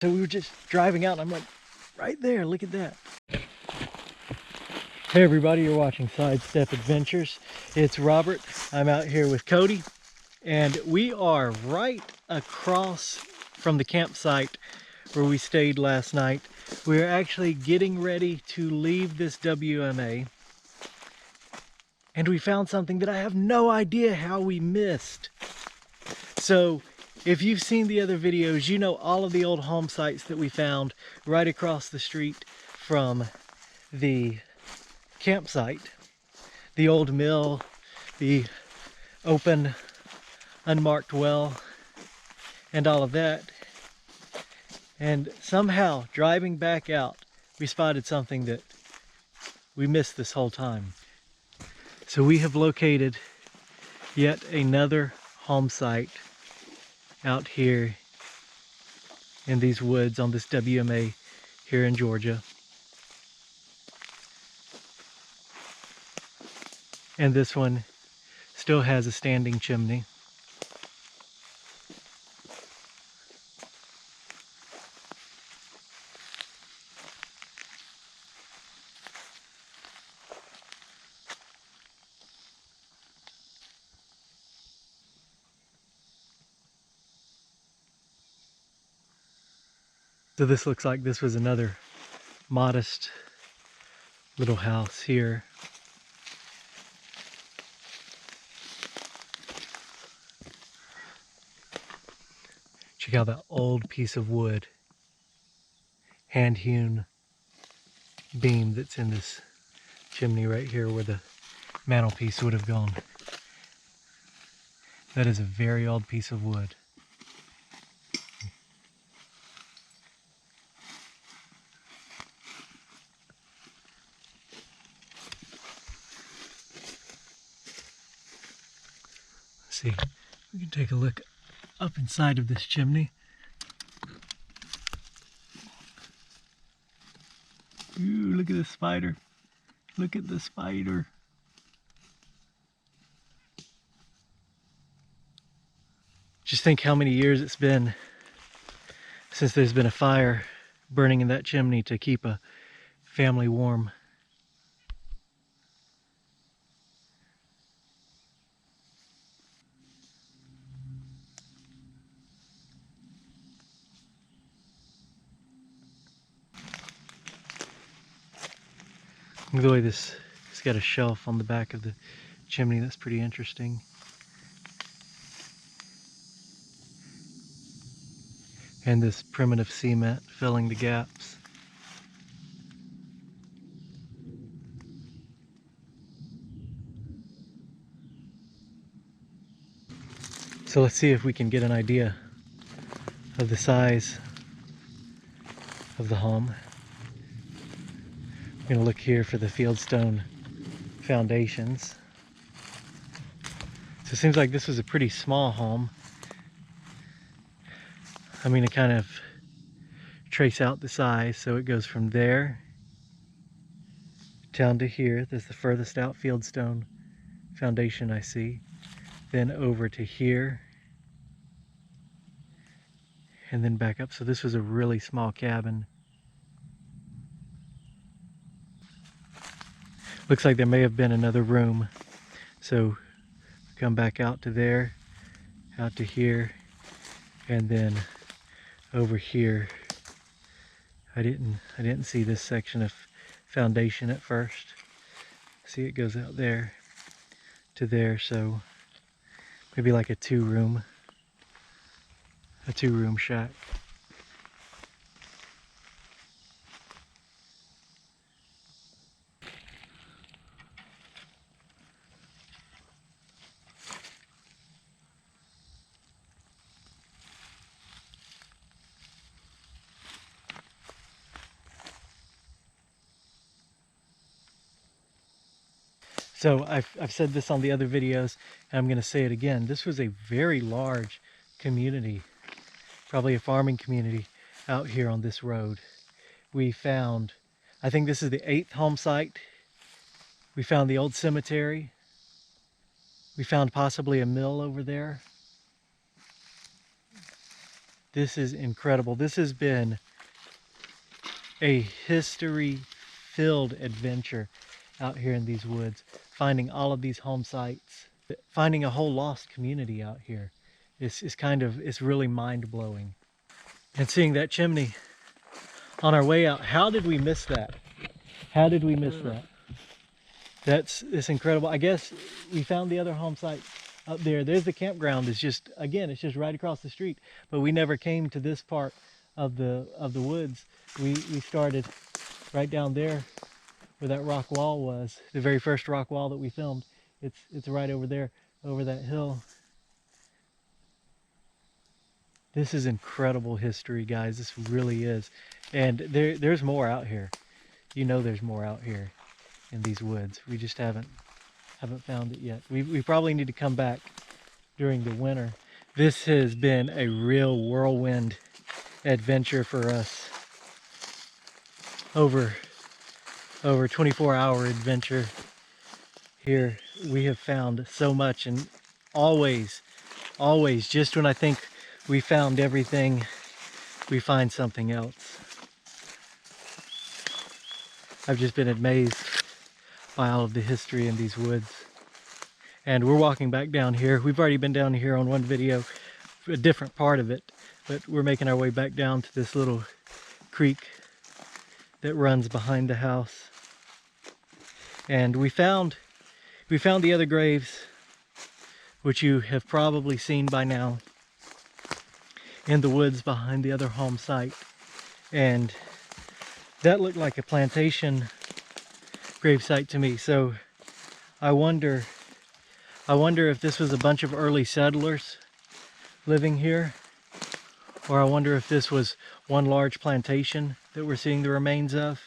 So we were just driving out and I'm like, right there, look at that. Hey everybody, you're watching Sidestep Adventures. It's Robert. I'm out here with Cody and we are right across from the campsite where we stayed last night. We're actually getting ready to leave this WMA and we found something that I have no idea how we missed. So if you've seen the other videos, you know all of the old home sites that we found right across the street from the campsite. The old mill, the open unmarked well, and all of that. And somehow, driving back out, we spotted something that we missed this whole time. So we have located yet another home site out here in these woods on this WMA here in Georgia. And this one still has a standing chimney. So this looks like this was another modest little house here. Check out that old piece of wood, hand-hewn beam that's in this chimney right here where the mantelpiece would have gone. That is a very old piece of wood. Let's see, we can take a look up inside of this chimney. Ooh, look at the spider. Look at the spider. Just think how many years it's been since there's been a fire burning in that chimney to keep a family warm. Look at the way it's got a shelf on the back of the chimney. That's pretty interesting. And this primitive cement filling the gaps. So let's see if we can get an idea of the size of the home. I'm gonna look here for the fieldstone foundations. So it seems like this was a pretty small home. I'm gonna kind of trace out the size. So it goes from there down to here. That's the furthest out fieldstone foundation I see. Then over to here. And then back up. So this was a really small cabin. Looks like there may have been another room. So come back out to there, out to here, and then over here. I didn't see this section of foundation at first. See, it goes out there to there, so maybe like a two-room shack. So I've said this on the other videos, and I'm going to say it again. This was a very large community, probably a farming community out here on this road. We found, I think this is the 8th home site. We found the old cemetery. We found possibly a mill over there. This is incredible. This has been a history-filled adventure out here in these woods, finding all of these home sites, finding a whole lost community out here. It's really mind-blowing. And seeing that chimney on our way out, how did we miss that? How did we miss that? It's incredible. I guess we found the other home site up there. There's the campground. It's just, again, it's just right across the street. But we never came to this part of the woods. We started right down there where that rock wall was. The very first rock wall that we filmed. It's right over there, over that hill. This is incredible history, guys. This really is. And there's more out here. You know there's more out here in these woods. We just haven't found it yet. We probably need to come back during the winter. This has been a real whirlwind adventure for us. Over 24-hour adventure here. We have found so much, and always just when I think we found everything, we find something else. I've just been amazed by all of the history in these woods. And we're walking back down here. We've already been down here on one video, a different part of it, but we're making our way back down to this little creek that runs behind the house. And we found the other graves, which you have probably seen by now, in the woods behind the other home site. And that looked like a plantation gravesite to me. So I wonder if this was a bunch of early settlers living here, or I wonder if this was one large plantation that we're seeing the remains of.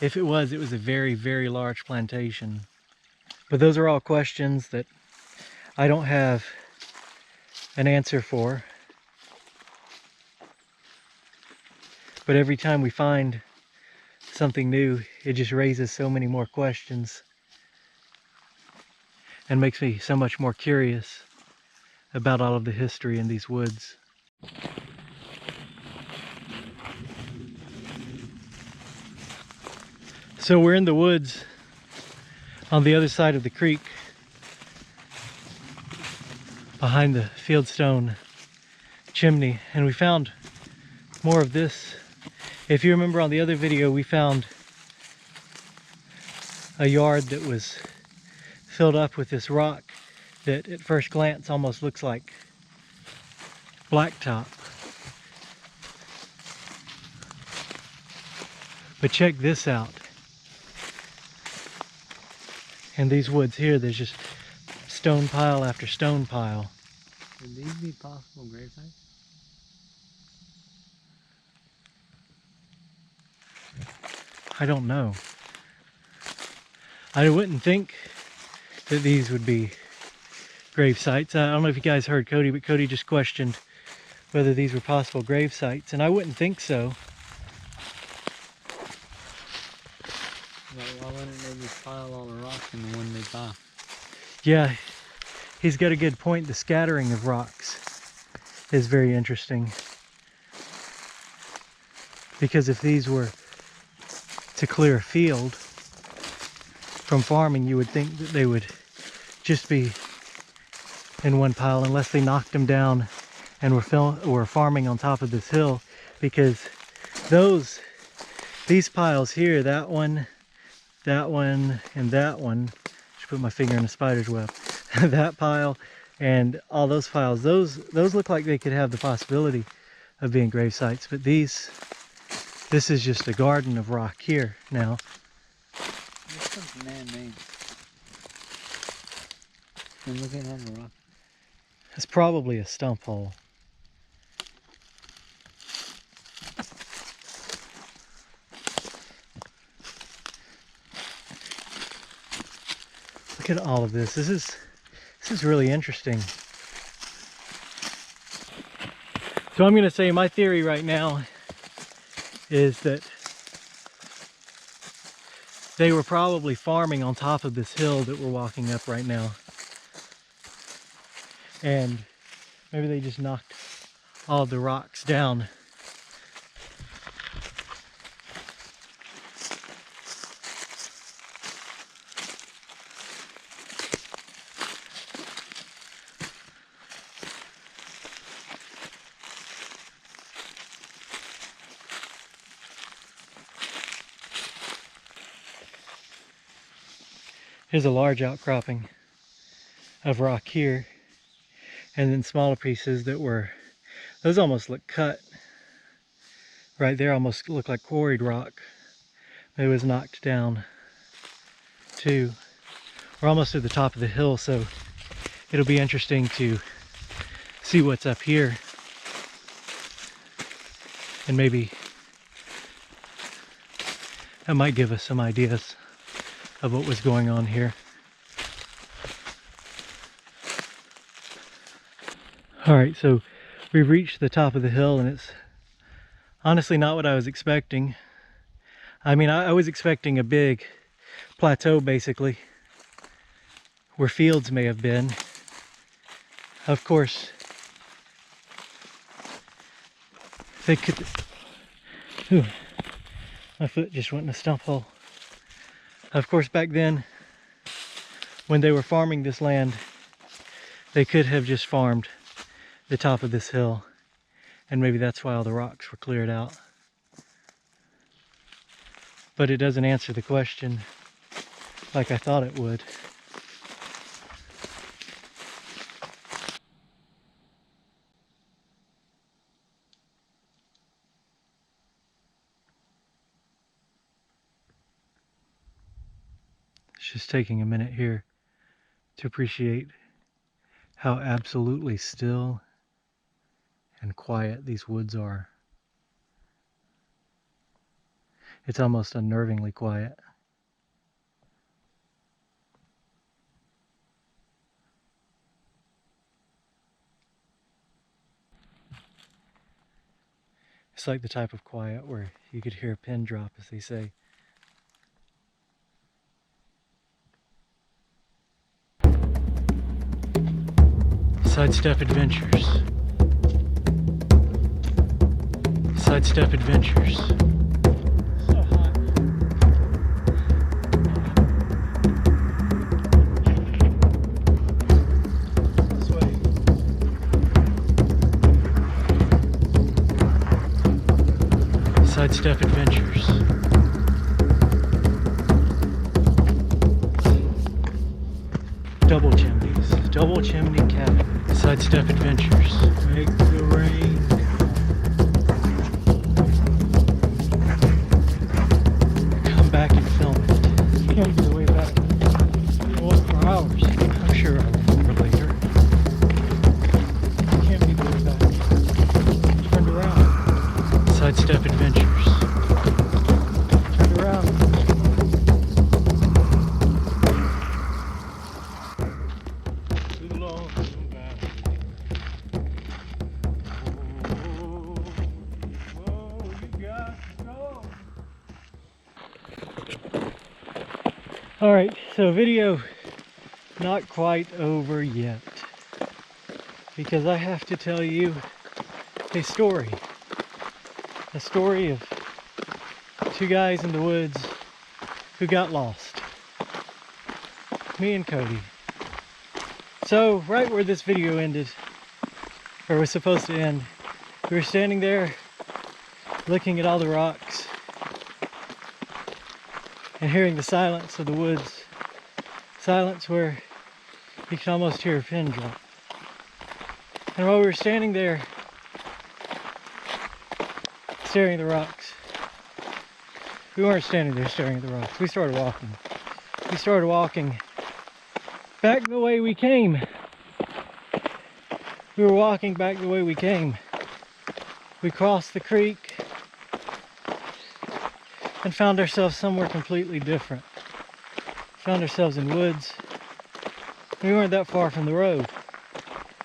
If it was a very, very large plantation. But those are all questions that I don't have an answer for. But every time we find something new, it just raises so many more questions and makes me so much more curious about all of the history in these woods. So we're in the woods on the other side of the creek, behind the fieldstone chimney, and we found more of this. If you remember on the other video, we found a yard that was filled up with this rock that at first glance almost looks like blacktop. But check this out. In these woods here, there's just stone pile after stone pile. Would these be possible grave sites? I don't know. I wouldn't think that these would be grave sites. I don't know if you guys heard Cody, but Cody just questioned whether these were possible grave sites, and I wouldn't think so. Why wouldn't they just pile all the rocks in the one big pile? Yeah, he's got a good point. The scattering of rocks is very interesting. Because if these were to clear a field from farming, you would think that they would just be in one pile, unless they knocked them down and were farming on top of this hill. Because these piles here, that one, and that one, just put my finger in a spider's web, that pile and all those piles, those look like they could have the possibility of being grave sites. But this is just a garden of rock here now. This looks man-made. And look at all the rock. It's probably a stump hole. Look at all of this. This is really interesting. So I'm going to say my theory right now is that they were probably farming on top of this hill that we're walking up right now. And Maybe they just knocked all the rocks down. Here's a large outcropping of rock here, and then smaller pieces that were, those almost look cut. Right there almost look like quarried rock. It was knocked down too. We're almost to the top of the hill, so it'll be interesting to see what's up here. And maybe that might give us some ideas of what was going on here. All right, so we've reached the top of the hill, and it's honestly not what I was expecting. I mean, I was expecting a big plateau, basically, where fields may have been. Of course, they could... Ooh, my foot just went in a stump hole. Of course, back then, when they were farming this land, they could have just farmed the top of this hill, and maybe that's why all the rocks were cleared out. But it doesn't answer the question like I thought it would. It's just taking a minute here to appreciate how absolutely still and quiet these woods are. It's almost unnervingly quiet. It's like the type of quiet where you could hear a pin drop, as they say. Sidestep Adventures. Sidestep Adventures. So hot. Sweaty. Sidestep Adventures. Double chimneys. Double chimney cabin. Sidestep Adventures. Make the rain. Come back and film it. You can't get away back. Well, for hours. I'm sure I'll remember later. You can't be the way back. Turned around. Sidestep Adventures. Turned around. Too long. All right, so video not quite over yet, because I have to tell you a story of two guys in the woods who got lost, me and Cody. So right where this video ended, or was supposed to end, we were standing there looking at all the rocks and hearing the silence of the woods. Silence where you can almost hear a pin drop. And while we were standing there staring at the rocks, we weren't standing there staring at the rocks. We started walking. We started walking back the way we came. We were walking back the way we came. We crossed the creek and found ourselves somewhere completely different. Found ourselves in woods. We weren't that far from the road.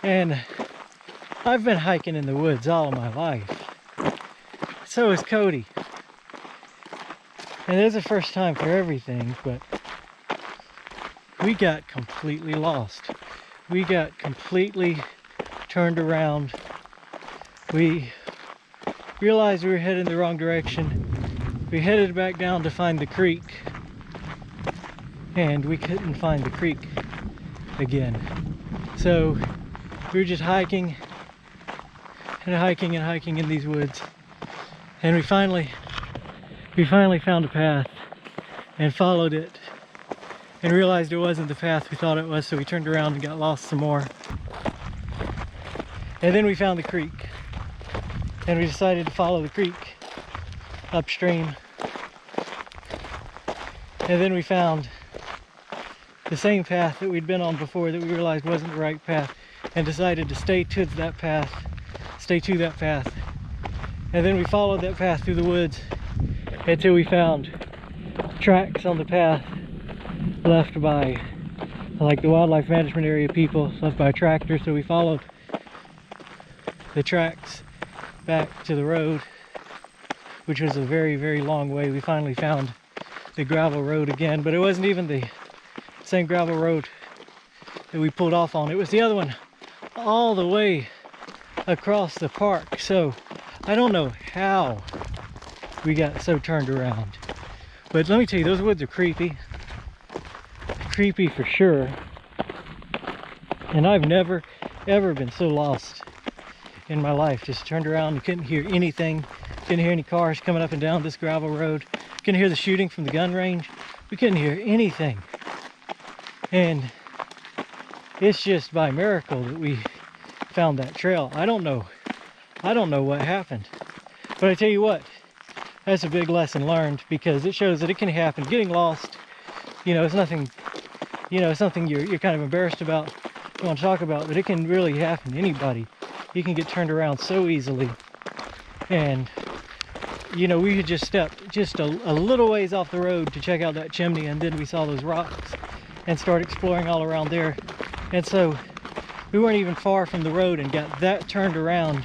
And I've been hiking in the woods all of my life. So is Cody. And there's a first time for everything, but we got completely lost. We got completely turned around. We realized we were heading the wrong direction. We headed back down to find the creek, and we couldn't find the creek again. So we were just hiking and hiking and hiking in these woods, and we finally found a path and followed it and realized it wasn't the path we thought it was, so we turned around and got lost some more. And then we found the creek, and we decided to follow the creek upstream. And then we found the same path that we'd been on before that we realized wasn't the right path, and decided to stay to that path. And then we followed that path through the woods until we found tracks on the path left by like the wildlife management area people, left by a tractor. So we followed the tracks back to the road, which was a very, very long way. We finally found the gravel road again, but it wasn't even the same gravel road that we pulled off on. It was the other one all the way across the park. So I don't know how we got so turned around, but let me tell you, those woods are creepy for sure. And I've never ever been so lost in my life. Just turned around and couldn't hear anything, couldn't hear any cars coming up and down this gravel road, couldn't hear the shooting from the gun range. We couldn't hear anything, and it's just by miracle that we found that trail. I don't know what happened, but I tell you what, that's a big lesson learned, because it shows that it can happen. Getting lost, it's nothing, it's something you're kind of embarrassed about, you want to talk about, but it can really happen to anybody. You can get turned around so easily. And we had just stepped just a little ways off the road to check out that chimney, and then we saw those rocks and started exploring all around there. And so we weren't even far from the road and got that turned around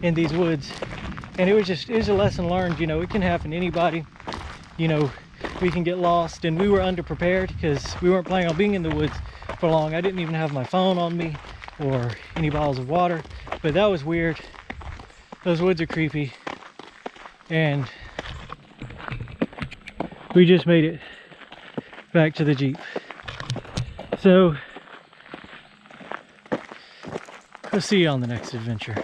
in these woods. And it was a lesson learned. It can happen to anybody. We can get lost, and we were underprepared because we weren't planning on being in the woods for long. I didn't even have my phone on me or any bottles of water, but that was weird. Those woods are creepy, and we just made it back to the Jeep. So we'll see you on the next adventure.